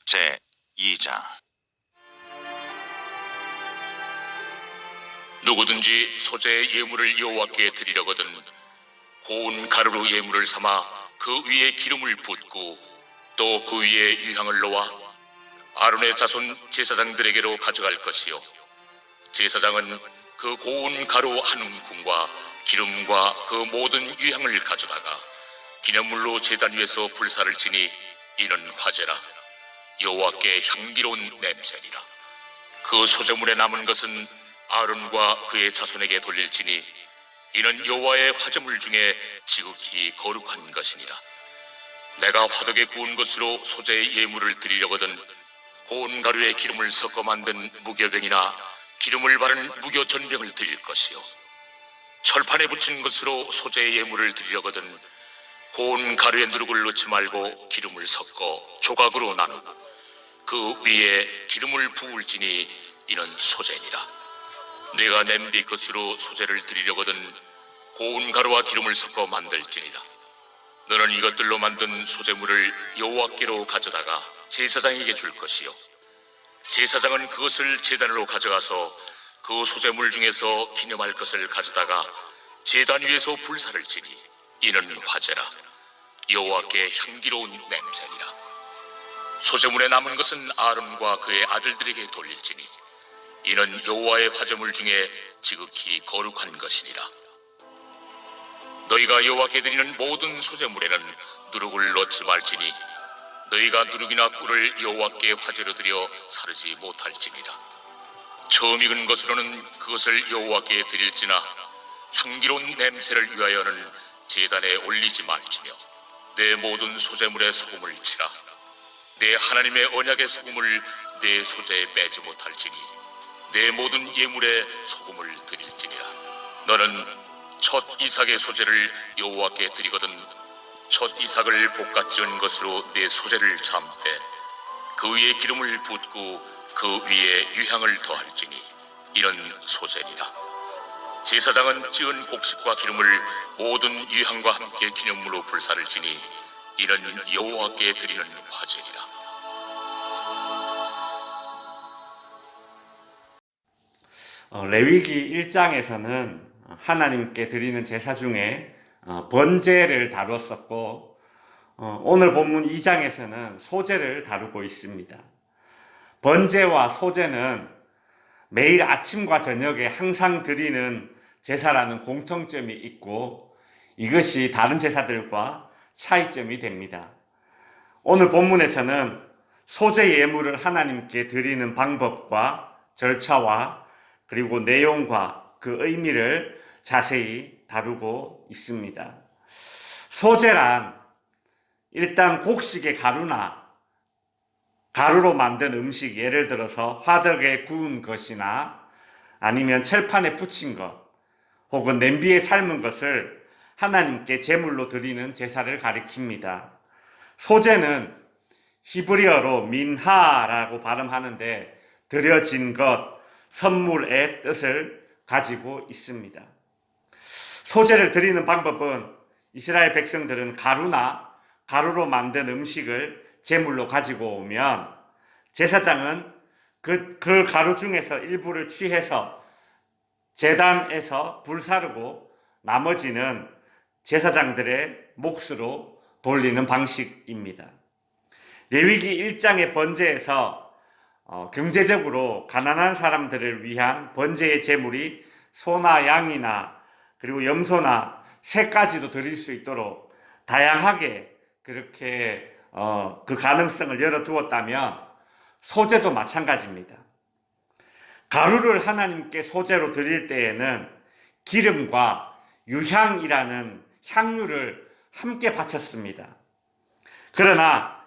제2장. 누구든지 소재의 예물을 여호와께 드리려거든 고운 가루로 예물을 삼아 그 위에 기름을 붓고 또 그 위에 유향을 놓아 아론의 자손 제사장들에게로 가져갈 것이요, 제사장은 그 고운 가루 한 움큼과 기름과 그 모든 유향을 가져다가 기념물로 제단 위에서 불사를 지니 이는 화제라. 여호와께 향기로운 냄새니라. 그 소재물에 남은 것은 아론과 그의 자손에게 돌릴지니 이는 여호와의 화제물 중에 지극히 거룩한 것이니라. 내가 화덕에 구운 것으로 소재의 예물을 드리려거든 고운 가루에 기름을 섞어 만든 무교병이나 기름을 바른 무교전병을 드릴 것이요, 철판에 붙인 것으로 소재의 예물을 드리려거든 고운 가루에 누룩을 넣지 말고 기름을 섞어 조각으로 나누고 그 위에 기름을 부을지니 이는 소재니라. 내가 냄비 것으로 소재를 드리려거든 고운 가루와 기름을 섞어 만들지니라. 너는 이것들로 만든 소재물을 여호와께로 가져다가 제사장에게 줄 것이요, 제사장은 그것을 제단으로 가져가서 그 소재물 중에서 기념할 것을 가져다가 제단 위에서 불사를 지니 이는 화제라. 여호와께 향기로운 냄새니라. 소재물에 남은 것은 아론과 그의 아들들에게 돌릴지니 이는 여호와의 화제물 중에 지극히 거룩한 것이니라. 너희가 여호와께 드리는 모든 소재물에는 누룩을 넣지 말지니 너희가 누룩이나 꿀을 여호와께 화제로 드려 사르지 못할지니라. 처음 익은 것으로는 그것을 여호와께 드릴지나 향기로운 냄새를 위하여는 제단에 올리지 말지며 내 모든 소재물에 소금을 치라. 내 하나님의 언약의 소금을 내 소재에 빼지 못할지니 내 모든 예물에 소금을 드릴지니라. 너는 첫 이삭의 소재를 여호와께 드리거든 첫 이삭을 볶아 찌은 것으로 내 소재를 삶되 그 위에 기름을 붓고 그 위에 유향을 더할지니 이는 소재니라. 제사장은 찌은 곡식과 기름을 모든 유향과 함께 기념물로 불사를 지니 이는 여호와께 드리는 화제니라. 레위기 1장에서는 하나님께 드리는 제사 중에 번제를 다루었었고, 오늘 본문 2장에서는 소제를 다루고 있습니다. 번제와 소제는 매일 아침과 저녁에 항상 드리는 제사라는 공통점이 있고 이것이 다른 제사들과 차이점이 됩니다. 오늘 본문에서는 소제 예물을 하나님께 드리는 방법과 절차와 그리고 내용과 그 의미를 자세히 다루고 있습니다. 소제란 일단 곡식의 가루로 만든 음식, 예를 들어서 화덕에 구운 것이나 아니면 철판에 붙인 것 혹은 냄비에 삶은 것을 하나님께 제물로 드리는 제사를 가리킵니다. 소제는 히브리어로 민하라고 발음하는데 드려진 것, 선물의 뜻을 가지고 있습니다. 소제를 드리는 방법은 이스라엘 백성들은 가루로 만든 음식을 제물로 가지고 오면 제사장은 그 가루 중에서 일부를 취해서 제단에서 불사르고 나머지는 제사장들의 몫으로 돌리는 방식입니다. 레위기 1장의 번제에서 경제적으로 가난한 사람들을 위한 번제의 제물이 소나 양이나 그리고 염소나 새까지도 드릴 수 있도록 다양하게 그렇게 그 가능성을 열어두었다면 소제도 마찬가지입니다. 가루를 하나님께 소제로 드릴 때에는 기름과 유향이라는 향유를 함께 바쳤습니다. 그러나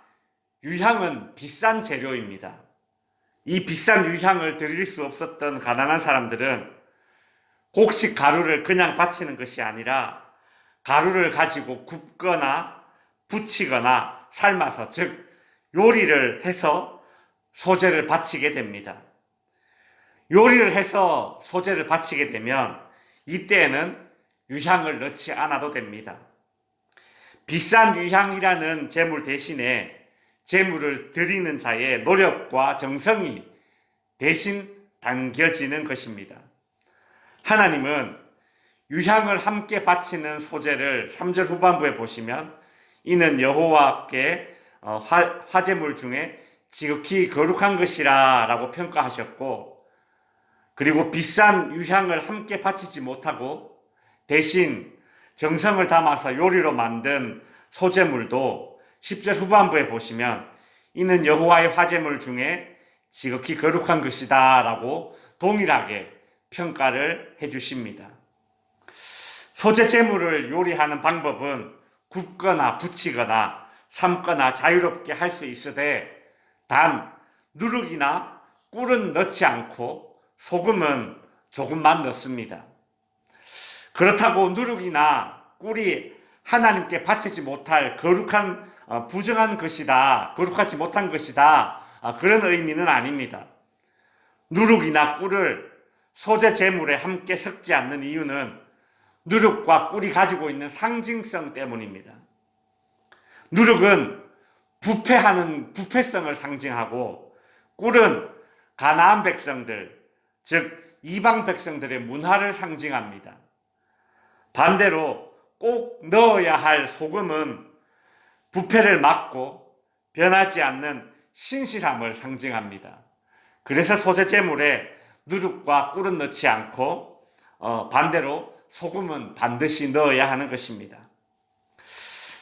유향은 비싼 재료입니다. 이 비싼 유향을 드릴 수 없었던 가난한 사람들은 곡식 가루를 그냥 바치는 것이 아니라 가루를 가지고 굽거나 부치거나 삶아서, 즉 요리를 해서 소제를 바치게 됩니다. 요리를 해서 소제를 바치게 되면 이때에는 유향을 넣지 않아도 됩니다. 비싼 유향이라는 제물 대신에 제물을 드리는 자의 노력과 정성이 대신 담겨지는 것입니다. 하나님은 유향을 함께 바치는 소재를 3절 후반부에 보시면 이는 여호와께 화제물 중에 지극히 거룩한 것이라 라고 평가하셨고, 그리고 비싼 유향을 함께 바치지 못하고 대신 정성을 담아서 요리로 만든 소재물도 10절 후반부에 보시면 이는 여호와의 화제물 중에 지극히 거룩한 것이다 라고 동일하게 평가를 해주십니다. 소재 제물을 요리하는 방법은 굽거나 붙이거나 삶거나 자유롭게 할 수 있으되 단 누룩이나 꿀은 넣지 않고 소금은 조금만 넣습니다. 그렇다고 누룩이나 꿀이 하나님께 바치지 못할 거룩한 부정한 것이다, 거룩하지 못한 것이다, 그런 의미는 아닙니다. 누룩이나 꿀을 소재 제물에 함께 섞지 않는 이유는 누룩과 꿀이 가지고 있는 상징성 때문입니다. 누룩은 부패성을 상징하고 꿀은 가나안 백성들, 즉 이방 백성들의 문화를 상징합니다. 반대로 꼭 넣어야 할 소금은 부패를 막고 변하지 않는 신실함을 상징합니다. 그래서 소재 제물에 누룩과 꿀은 넣지 않고 반대로 소금은 반드시 넣어야 하는 것입니다.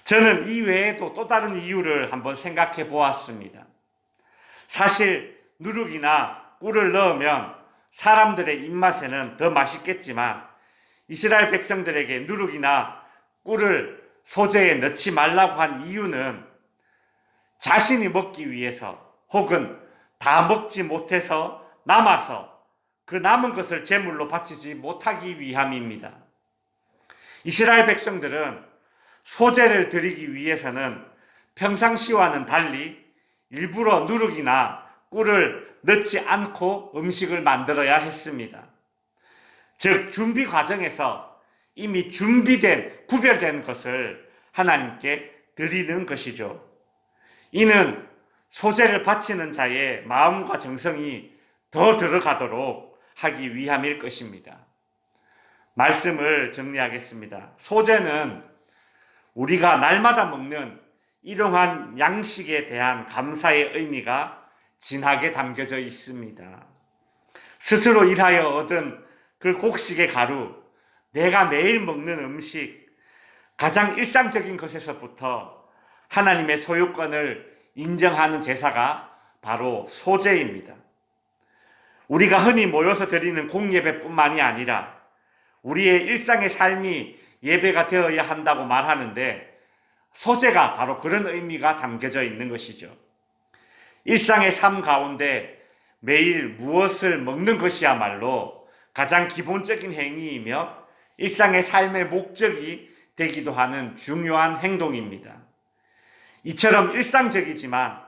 저는 이 외에도 또 다른 이유를 한번 생각해 보았습니다. 사실 누룩이나 꿀을 넣으면 사람들의 입맛에는 더 맛있겠지만 이스라엘 백성들에게 누룩이나 꿀을 소재에 넣지 말라고 한 이유는 자신이 먹기 위해서 혹은 다 먹지 못해서 남아서 그 남은 것을 제물로 바치지 못하기 위함입니다. 이스라엘 백성들은 소재를 드리기 위해서는 평상시와는 달리 일부러 누룩이나 꿀을 넣지 않고 음식을 만들어야 했습니다. 즉 준비 과정에서 이미 준비된 구별된 것을 하나님께 드리는 것이죠. 이는 소재를 바치는 자의 마음과 정성이 더 들어가도록 하기 위함일 것입니다. 말씀을 정리하겠습니다. 소재는 우리가 날마다 먹는 일용한 양식에 대한 감사의 의미가 진하게 담겨져 있습니다. 스스로 일하여 얻은 그 곡식의 가루, 내가 매일 먹는 음식, 가장 일상적인 것에서부터 하나님의 소유권을 인정하는 제사가 바로 소재입니다. 우리가 흔히 모여서 드리는 공예배뿐만이 아니라 우리의 일상의 삶이 예배가 되어야 한다고 말하는데 소재가 바로 그런 의미가 담겨져 있는 것이죠. 일상의 삶 가운데 매일 무엇을 먹는 것이야말로 가장 기본적인 행위이며 일상의 삶의 목적이 되기도 하는 중요한 행동입니다. 이처럼 일상적이지만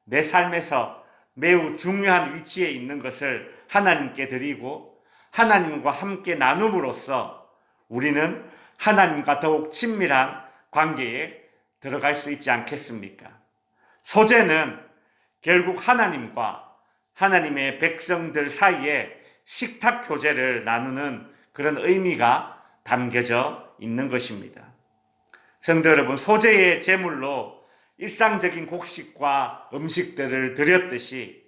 내 삶에서 매우 중요한 위치에 있는 것을 하나님께 드리고 하나님과 함께 나눔으로써 우리는 하나님과 더욱 친밀한 관계에 들어갈 수 있지 않겠습니까? 소재는 결국 하나님과 하나님의 백성들 사이에 식탁 교제를 나누는 그런 의미가 담겨져 있는 것입니다. 성도 여러분, 소재의 제물로 일상적인 곡식과 음식들을 드렸듯이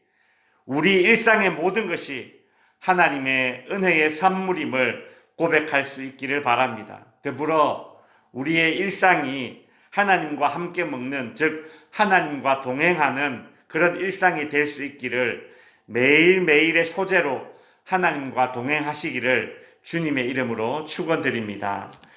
우리 일상의 모든 것이 하나님의 은혜의 선물임을 고백할 수 있기를 바랍니다. 더불어 우리의 일상이 하나님과 함께 먹는, 즉 하나님과 동행하는 그런 일상이 될 수 있기를 매일매일의 소재로 하나님과 동행하시기를 주님의 이름으로 축원드립니다.